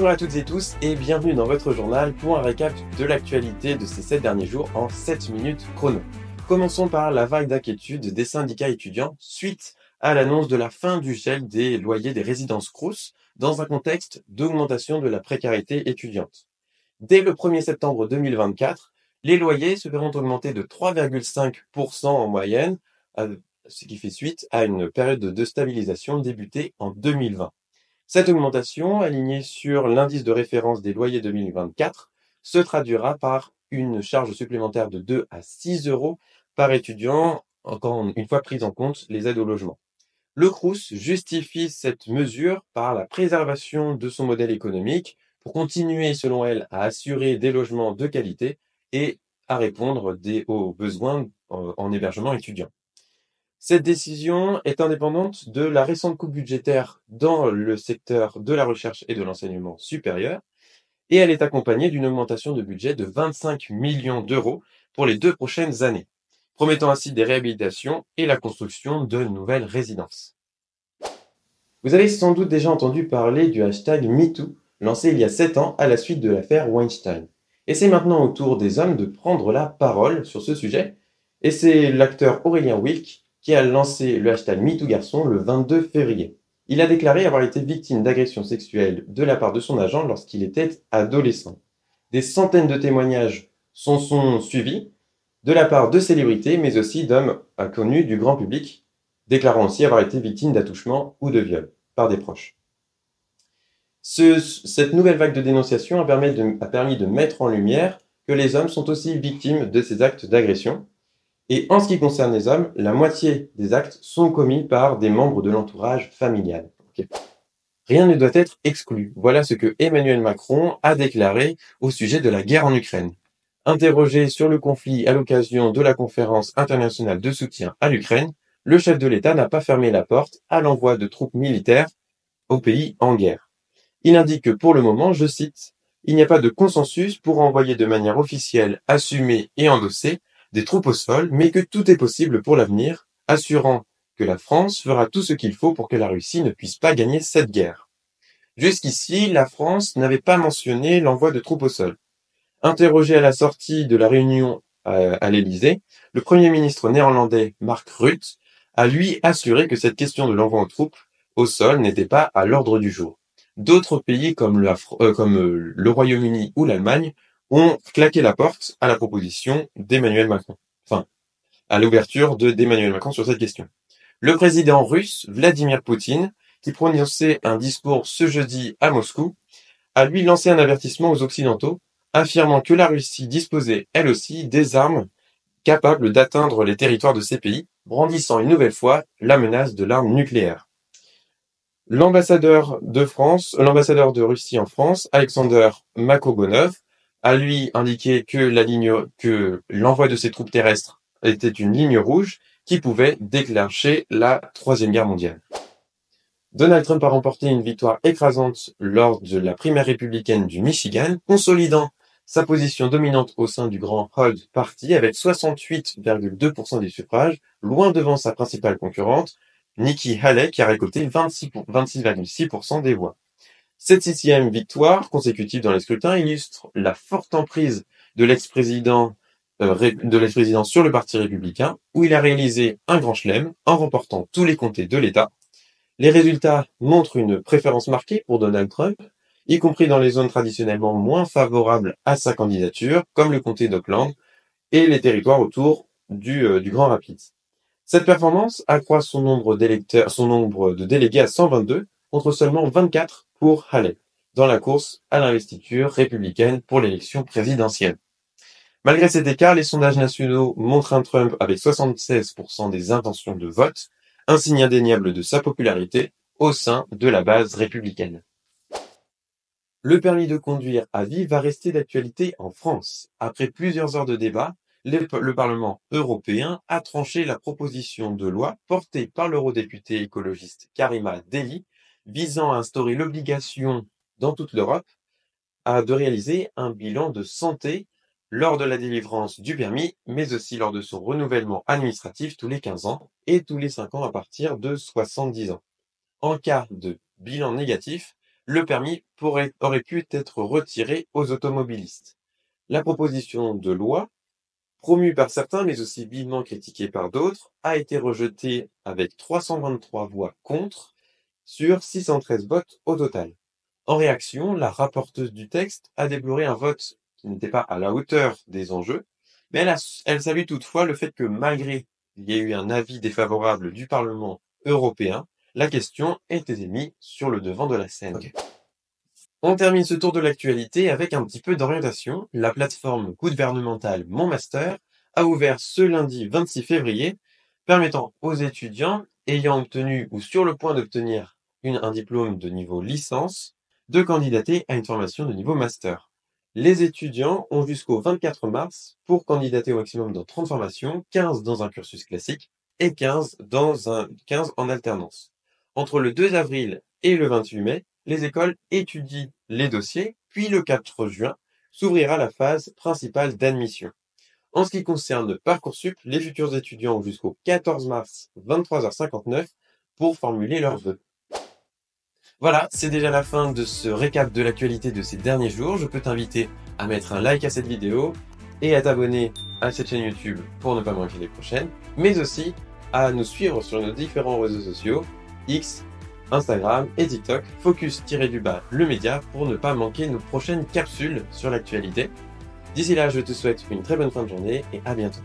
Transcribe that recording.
Bonjour à toutes et tous et bienvenue dans votre journal pour un récap de l'actualité de ces 7 derniers jours en 7 minutes chrono. Commençons par la vague d'inquiétude des syndicats étudiants suite à l'annonce de la fin du gel des loyers des résidences Crous dans un contexte d'augmentation de la précarité étudiante. Dès le 1er septembre 2024, les loyers se verront augmenter de 3,5% en moyenne, ce qui fait suite à une période de stabilisation débutée en 2020. Cette augmentation, alignée sur l'indice de référence des loyers 2024, se traduira par une charge supplémentaire de 2 à 6 euros par étudiant, encore une fois prise en compte les aides au logement. Le Crous justifie cette mesure par la préservation de son modèle économique pour continuer, selon elle, à assurer des logements de qualité et à répondre aux besoins en hébergement étudiant. Cette décision est indépendante de la récente coupe budgétaire dans le secteur de la recherche et de l'enseignement supérieur, et elle est accompagnée d'une augmentation de budget de 25 millions d'euros pour les 2 prochaines années, promettant ainsi des réhabilitations et la construction de nouvelles résidences. Vous avez sans doute déjà entendu parler du hashtag MeToo, lancé il y a 7 ans à la suite de l'affaire Weinstein. Et c'est maintenant au tour des hommes de prendre la parole sur ce sujet, et c'est l'acteur Aurélien Wilk qui a lancé le hashtag MeTooGarçon le 22 février. Il a déclaré avoir été victime d'agressions sexuelles de la part de son agent lorsqu'il était adolescent. Des centaines de témoignages sont suivis de la part de célébrités, mais aussi d'hommes inconnus du grand public, déclarant aussi avoir été victimes d'attouchements ou de viols par des proches. Cette nouvelle vague de dénonciation a permis de mettre en lumière que les hommes sont aussi victimes de ces actes d'agression. Et en ce qui concerne les hommes, la moitié des actes sont commis par des membres de l'entourage familial. Okay. Rien ne doit être exclu. Voilà ce que Emmanuel Macron a déclaré au sujet de la guerre en Ukraine. Interrogé sur le conflit à l'occasion de la conférence internationale de soutien à l'Ukraine, le chef de l'État n'a pas fermé la porte à l'envoi de troupes militaires au pays en guerre. Il indique que pour le moment, je cite, « Il n'y a pas de consensus pour envoyer de manière officielle, assumée et endossée des troupes au sol, mais que tout est possible pour l'avenir, assurant que la France fera tout ce qu'il faut pour que la Russie ne puisse pas gagner cette guerre. » Jusqu'ici, la France n'avait pas mentionné l'envoi de troupes au sol. Interrogé à la sortie de la réunion à l'Élysée, le Premier ministre néerlandais Mark Rutte a lui assuré que cette question de l'envoi de troupes au sol n'était pas à l'ordre du jour. D'autres pays comme le Royaume-Uni ou l'Allemagne ont claqué la porte à la proposition d'Emmanuel Macron. Enfin, à l'ouverture d'Emmanuel Macron sur cette question. Le président russe, Vladimir Poutine, qui prononçait un discours ce jeudi à Moscou, a lui lancé un avertissement aux Occidentaux, affirmant que la Russie disposait, elle aussi, des armes capables d'atteindre les territoires de ces pays, brandissant une nouvelle fois la menace de l'arme nucléaire. L'ambassadeur de Russie en France, Alexander Makogonov, a lui indiqué que l'envoi de ces troupes terrestres était une ligne rouge qui pouvait déclencher la Troisième Guerre mondiale. Donald Trump a remporté une victoire écrasante lors de la primaire républicaine du Michigan, consolidant sa position dominante au sein du Grand Old Party avec 68,2% des suffrages, loin devant sa principale concurrente, Nikki Haley, qui a récolté 26,6% des voix. Cette 6e victoire consécutive dans les scrutins illustre la forte emprise de l'ex-président sur le Parti républicain, où il a réalisé un grand chelem en remportant tous les comtés de l'État. Les résultats montrent une préférence marquée pour Donald Trump, y compris dans les zones traditionnellement moins favorables à sa candidature, comme le comté d'Oakland et les territoires autour du Grand Rapids. Cette performance accroît son nombre de délégués à 122 contre seulement 24 pour Haley, dans la course à l'investiture républicaine pour l'élection présidentielle. Malgré cet écart, les sondages nationaux montrent un Trump avec 76% des intentions de vote, un signe indéniable de sa popularité au sein de la base républicaine. Le permis de conduire à vie va rester d'actualité en France. Après plusieurs heures de débat, le Parlement européen a tranché la proposition de loi portée par l'eurodéputée écologiste Karima Delli visant à instaurer l'obligation dans toute l'Europe de réaliser un bilan de santé lors de la délivrance du permis, mais aussi lors de son renouvellement administratif tous les 15 ans et tous les 5 ans à partir de 70 ans. En cas de bilan négatif, le permis aurait pu être retiré aux automobilistes. La proposition de loi, promue par certains mais aussi vivement critiquée par d'autres, a été rejetée avec 323 voix contre sur 613 votes au total. En réaction, la rapporteuse du texte a déploré un vote qui n'était pas à la hauteur des enjeux, mais elle salue toutefois le fait que malgré qu'il y ait eu un avis défavorable du Parlement européen, la question ait été mise sur le devant de la scène. On termine ce tour de l'actualité avec un petit peu d'orientation. La plateforme gouvernementale Mon Master a ouvert ce lundi 26 février, permettant aux étudiants ayant obtenu ou sur le point d'obtenir un diplôme de niveau licence de candidater à une formation de niveau master. Les étudiants ont jusqu'au 24 mars pour candidater au maximum dans 30 formations, 15 dans un cursus classique et 15 en alternance. Entre le 2 avril et le 28 mai, les écoles étudient les dossiers, puis le 4 juin s'ouvrira la phase principale d'admission. En ce qui concerne Parcoursup, les futurs étudiants ont jusqu'au 14 mars 23h59 pour formuler leurs vœux. Voilà, c'est déjà la fin de ce récap de l'actualité de ces derniers jours. Je peux t'inviter à mettre un like à cette vidéo et à t'abonner à cette chaîne YouTube pour ne pas manquer les prochaines, mais aussi à nous suivre sur nos différents réseaux sociaux, X, Instagram et TikTok, focus-du-bas le média pour ne pas manquer nos prochaines capsules sur l'actualité. D'ici là, je te souhaite une très bonne fin de journée et à bientôt.